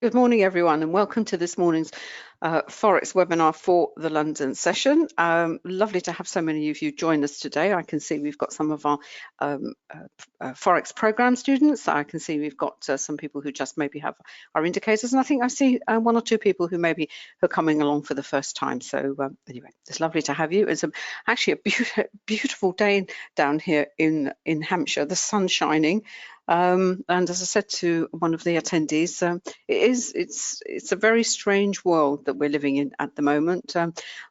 Good morning, everyone, and welcome to this morning's Forex webinar for the London session. Lovely to have so many of you join us today. I can see we've got some of our Forex program students. I can see we've got some people who just maybe have our indicators, and I think I see one or two people who maybe are coming along for the first time. So anyway, it's lovely to have you. It's actually a beautiful day down here in Hampshire. The sun's shining. And as I said to one of the attendees, it's a very strange world that we're living in at the moment.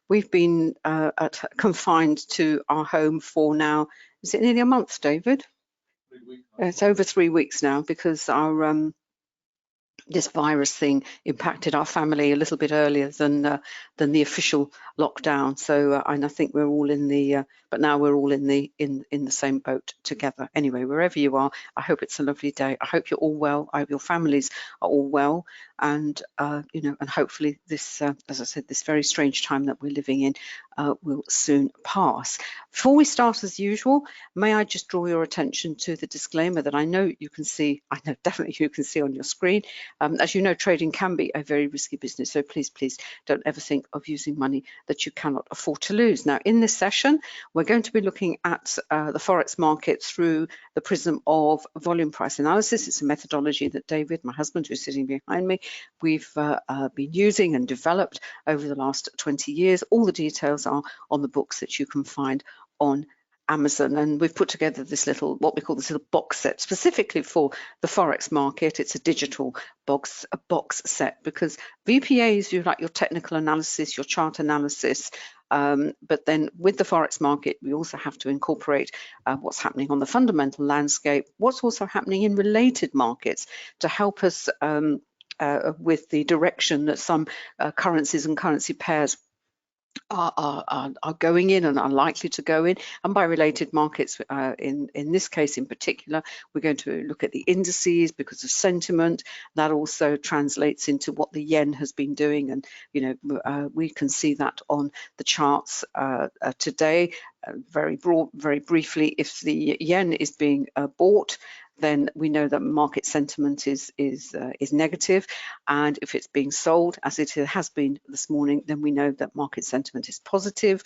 We've been confined to our home for now, is it nearly a month, David? 3 weeks. It's over 3 weeks now because our this virus thing impacted our family a little bit earlier than the official lockdown. So and I think we're all in the but now we're all in the same boat together. Anyway, wherever you are, I hope it's a lovely day. I hope you're all well. I hope your families are all well, and you know, and hopefully this, as I said, this very strange time that we're living in will soon pass. Before we start, as usual, may I just draw your attention to the disclaimer that I know you can see. I know definitely you can see on your screen. As you know, trading can be a very risky business, so please don't ever think of using money that you cannot afford to lose. Now, in this session, we're going to be looking at the Forex market through the prism of volume price analysis. It's a methodology that David, my husband, who's sitting behind me, we've been using and developed over the last 20 years. All the details are on the books that you can find on Amazon, and we've put together this little, what we call this little box set specifically for the Forex market. It's a digital box set because VPAs, you like your technical analysis, your chart analysis, but then with the Forex market, we also have to incorporate what's happening on the fundamental landscape, what's also happening in related markets to help us with the direction that some currencies and currency pairs are going in and are likely to go in. And by related markets, in this case in particular, we're going to look at the indices because of sentiment. That also translates into what the yen has been doing, and you know, we can see that on the charts today. Very briefly, if the yen is being bought, then we know that market sentiment is negative, and if it's being sold, as it has been this morning, then we know that market sentiment is positive.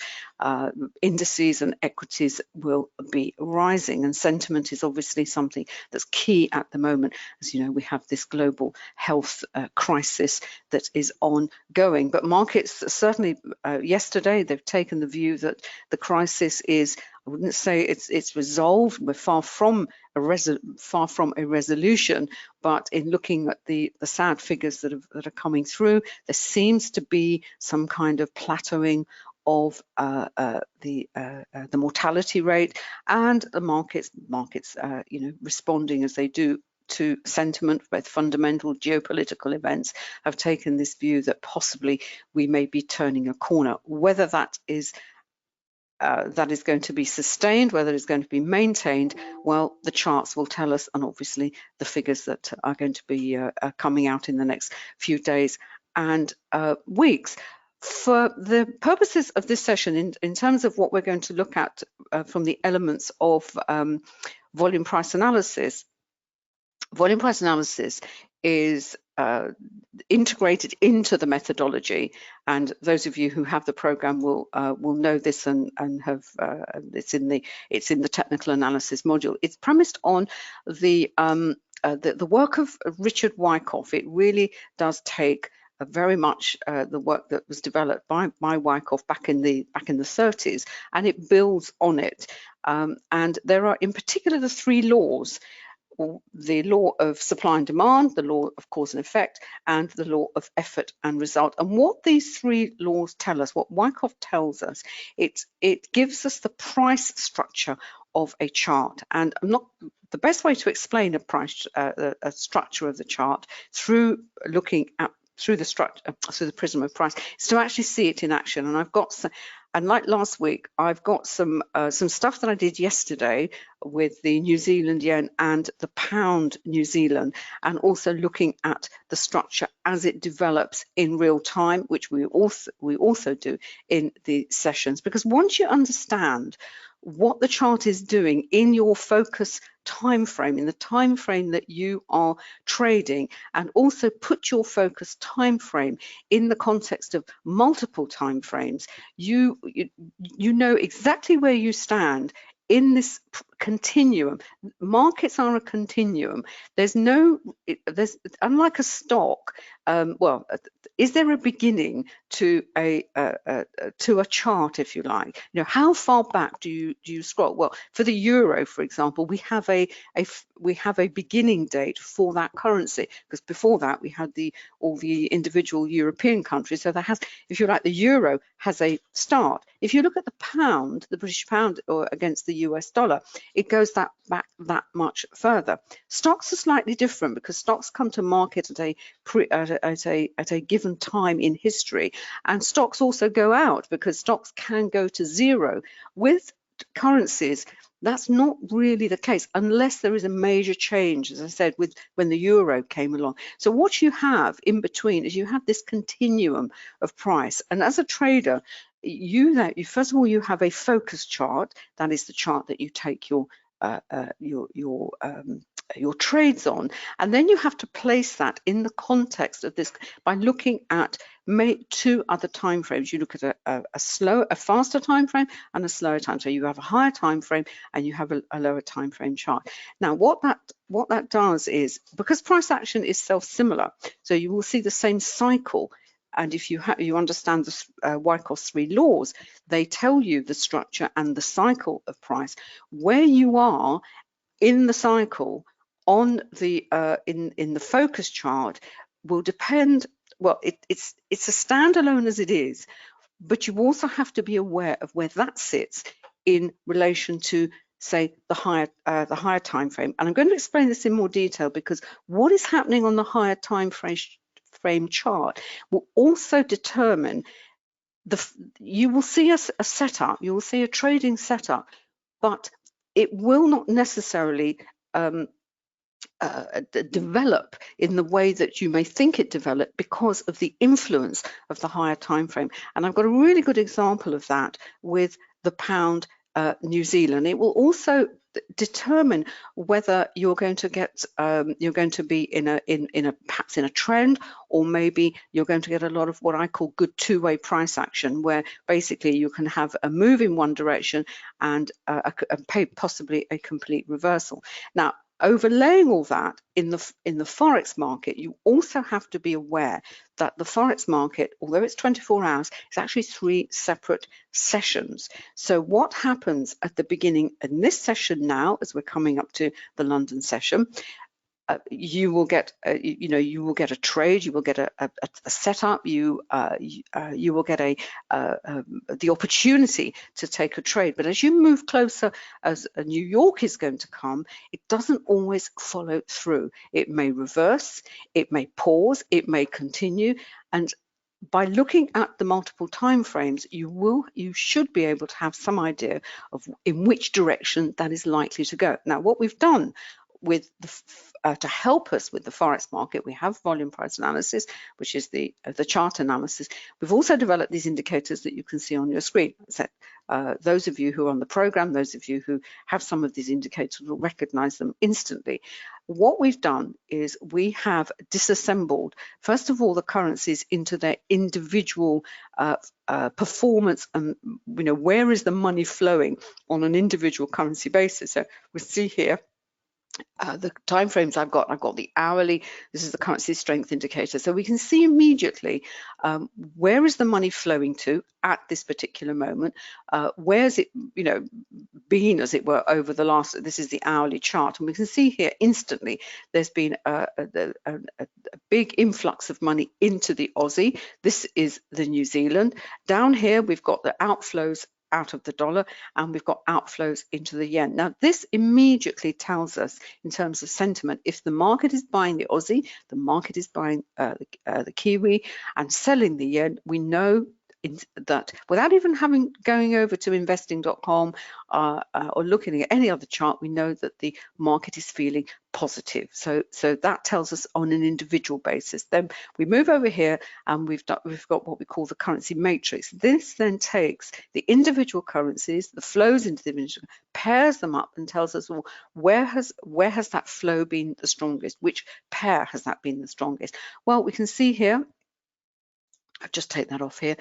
Indices and equities will be rising, and sentiment is obviously something that's key at the moment. As you know, we have this global health crisis that is ongoing, but markets certainly yesterday they've taken the view that the crisis is, I wouldn't say it's resolved. We're far from a resolution, but in looking at the sad figures that are coming through, there seems to be some kind of plateauing of the mortality rate, and the markets you know, responding as they do to sentiment. Both fundamental geopolitical events have taken this view that possibly we may be turning a corner. Whether that is going to be sustained, whether it's going to be maintained, well, the charts will tell us, and obviously the figures that are going to be coming out in the next few days and weeks. For the purposes of this session, in terms of what we're going to look at from the elements of volume price analysis is integrated into the methodology, and those of you who have the program will know this and have it's in the technical analysis module. It's premised on the work of Richard Wyckoff. It really does take very much the work that was developed by Wyckoff back in the 30s, and it builds on it. And there are in particular the three laws: the law of supply and demand, the law of cause and effect, and the law of effort and result. And what these three laws tell us, what Wyckoff tells us, it gives us the price structure of a chart. And the best way to explain a structure of the chart through looking at through the prism of price is to actually see it in action. And I've got some, and like last week, I've got some stuff that I did yesterday with the New Zealand yen and the pound New Zealand, and also looking at the structure as it develops in real time, which we also do in the sessions. Because once you understand what the chart is doing in your focus time frame, in the time frame that you are trading, and also put your focus time frame in the context of multiple time frames, you know exactly where you stand in this continuum. Markets are a continuum. There's unlike a stock. Well, is there a beginning to a chart, if you like? You know, how far back do you scroll? Well, for the euro, for example, we have a beginning date for that currency, because before that we had all the individual European countries. So there has, if you like, the euro has a start. If you look at the pound, the British pound, or against the US dollar, it goes back that much further. Stocks are slightly different, because stocks come to market at a given time in history, and stocks also go out, because stocks can go to zero. With currencies, that's not really the case unless there is a major change, as I said, when the euro came along. So what you have in between is you have this continuum of price, and as a trader, first of all, you have a focus chart. That is the chart that you take your trades on, and then you have to place that in the context of this by looking at two other time frames. You look at a faster time frame and a slower time. So you have a higher time frame and you have a lower time frame chart. Now, what that does is, because price action is self-similar, so you will see the same cycle. And if you understand the Wyckoff's 3 laws, they tell you the structure and the cycle of price. Where you are in the cycle on the in the focus chart will depend. Well, it's a standalone as it is, but you also have to be aware of where that sits in relation to, say, the higher time frame. And I'm going to explain this in more detail, because what is happening on the higher time frame chart will also determine you will see a setup, you will see a trading setup, but it will not necessarily develop in the way that you may think it developed, because of the influence of the higher time frame. And I've got a really good example of that with the pound New Zealand. It will also determine whether you're going to get you're going to be perhaps in a trend, or maybe you're going to get a lot of what I call good two-way price action, where basically you can have a move in one direction and possibly a complete reversal. Now, overlaying all that in the forex market, you also have to be aware that the forex market, although it's 24 hours, it's actually 3 separate sessions. So what happens at the beginning in this session now, as we're coming up to the London session, you will get you will get a trade, you will get a setup, you will get the opportunity to take a trade. But as you move closer, as New York is going to come, it doesn't always follow through. It may reverse, it may pause, it may continue, and by looking at the multiple time frames, you should be able to have some idea of in which direction that is likely to go. Now, what we've done with to help us with the forex market, we have volume price analysis, which is the chart analysis. We've also developed these indicators that you can see on your screen. So, those of you who are on the program, those of you who have some of these indicators will recognize them instantly. What we've done is we have disassembled, first of all, the currencies into their individual performance, and where is the money flowing on an individual currency basis. So we see here the time frames I've got the hourly, this is the currency strength indicator. So we can see immediately where is the money flowing to at this particular moment, where's it been, as it were, over the last, this is the hourly chart, and we can see here instantly there's been a big influx of money into the Aussie. This is the New Zealand. Down here we've got the outflows out of the dollar, and we've got outflows into the yen. Now, this immediately tells us, in terms of sentiment, if the market is buying the Aussie, the market is buying the Kiwi, and selling the yen, we know that without even going over to investing.com or looking at any other chart, we know that the market is feeling positive. So that tells us on an individual basis. Then we move over here and we've got what we call the currency matrix. This then takes the individual currencies, the flows into the individual, pairs them up and tells us, well, where has that flow been the strongest? Which pair has that been the strongest? Well, we can see here, I'll just take that off here.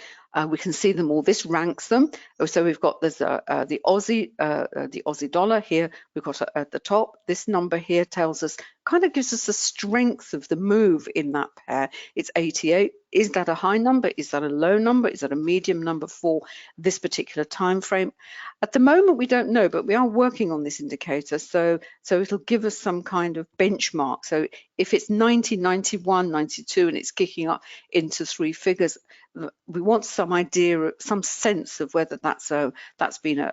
We can see them all. This ranks them. So we've got there's the Aussie dollar here. We've got at the top. This number here tells us, kind of gives us the strength of the move in that pair. It's 88. Is that a high number? Is that a low number? Is that a medium number for this particular time frame? At the moment, we don't know, but we are working on this indicator. So it'll give us some kind of benchmark. So if it's 90, 91, 92, and it's kicking up into 3 figures, we want some idea, some sense of whether that's been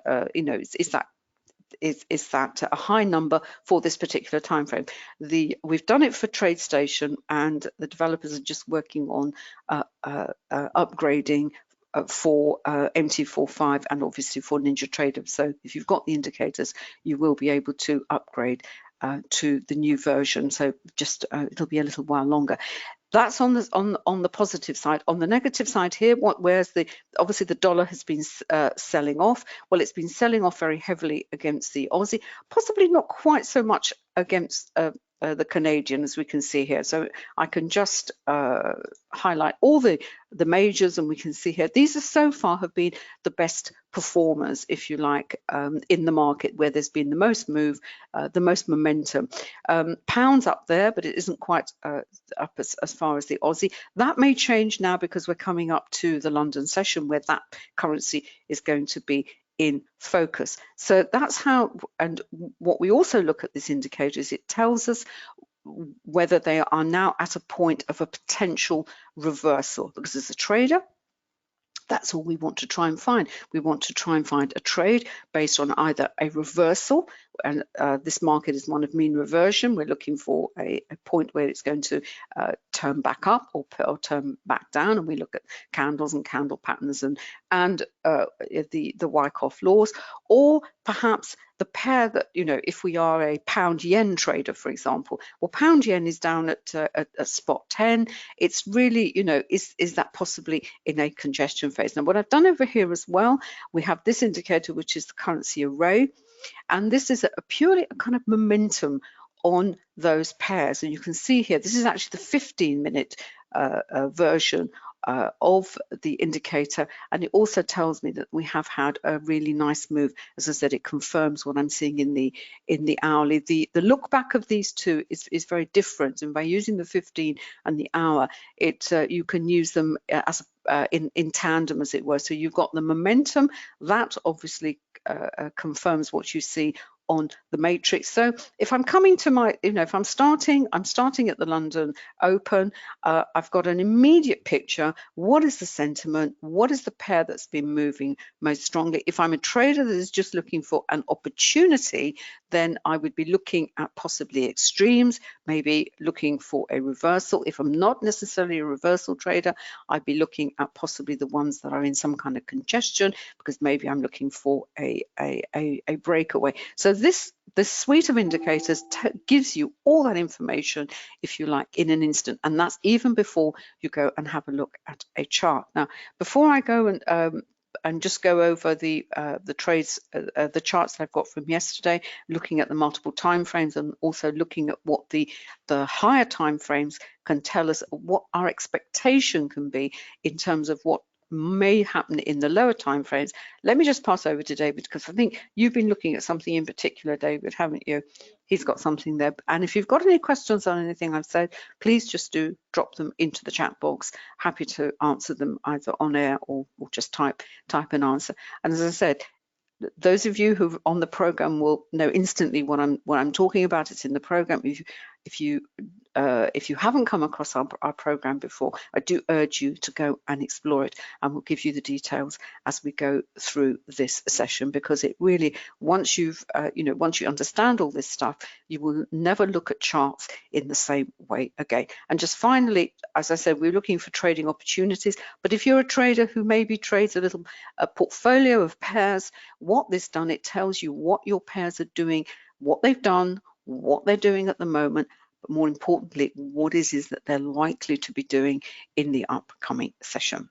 is that a high number for this particular time frame. We've done it for TradeStation, and the developers are just working on upgrading for MT45 and obviously for NinjaTrader. So if you've got the indicators, you will be able to upgrade to the new version. So just it'll be a little while longer. That's on the positive side. On the negative side here, obviously the dollar has been selling off. Well, it's been selling off very heavily against the Aussie, possibly not quite so much against the Canadian, as we can see here. So I can just highlight all the majors, and we can see here, these are so far have been the best performers, if you like, in the market, where there's been the most move, the most momentum. Pounds up there, but it isn't quite up as far as the Aussie. That may change now because we're coming up to the London session, where that currency is going to be in focus. So that's how, and what we also look at this indicator is it tells us whether they are now at a point of a potential reversal, because as a trader, that's all we want to try and find. We want to try and find a trade based on either a reversal, and this market is one of mean reversion. We're looking for a point where it's going to turn back up or turn back down, and we look at candles and candle patterns and the Wyckoff laws, or perhaps the pair that, if we are a pound yen trader, for example, well, pound yen is down at spot 10. It's really, is that possibly in a congestion phase? Now, what I've done over here as well, we have this indicator, which is the currency array, and this is purely a kind of momentum on those pairs. And you can see here, this is actually the 15-minute version of the indicator, and it also tells me that we have had a really nice move. As I said, it confirms what I'm seeing in the hourly. The look back of these two is very different, and by using the 15 and the hour, you can use them as in tandem, as it were. So you've got the momentum that obviously confirms what you see on the matrix. So if I'm coming to my, if I'm starting at the London Open, I've got an immediate picture. What is the sentiment? What is the pair that's been moving most strongly? If I'm a trader that is just looking for an opportunity, then I would be looking at possibly extremes, maybe looking for a reversal. If I'm not necessarily a reversal trader, I'd be looking at possibly the ones that are in some kind of congestion, because maybe I'm looking for a breakaway. So this suite of indicators gives you all that information, if you like, in an instant, and that's even before you go and have a look at a chart. Now, before I go and just go over the trades, the charts that I've got from yesterday, looking at the multiple time frames, and also looking at what the higher time frames can tell us, what our expectation can be in terms of what may happen in the lower time frames. Let me just pass over to David, because I think you've been looking at something in particular, David, haven't you? He's got something there. And if you've got any questions on anything I've said, please just do drop them into the chat box. Happy to answer them either on air or just type an answer. And as I said, those of you who are on the program will know instantly what I'm talking about. It's in the program. if you haven't come across our program before, I do urge you to go and explore it, and we'll give you the details as we go through this session, because it really, once you've once you understand all this stuff, you will never look at charts in the same way again. And just finally, as I said, we're looking for trading opportunities, but if you're a trader who maybe trades a portfolio of pairs, what this done, it tells you what your pairs are doing, what they've done, what they're doing at the moment, but more importantly, what is that they're likely to be doing in the upcoming session.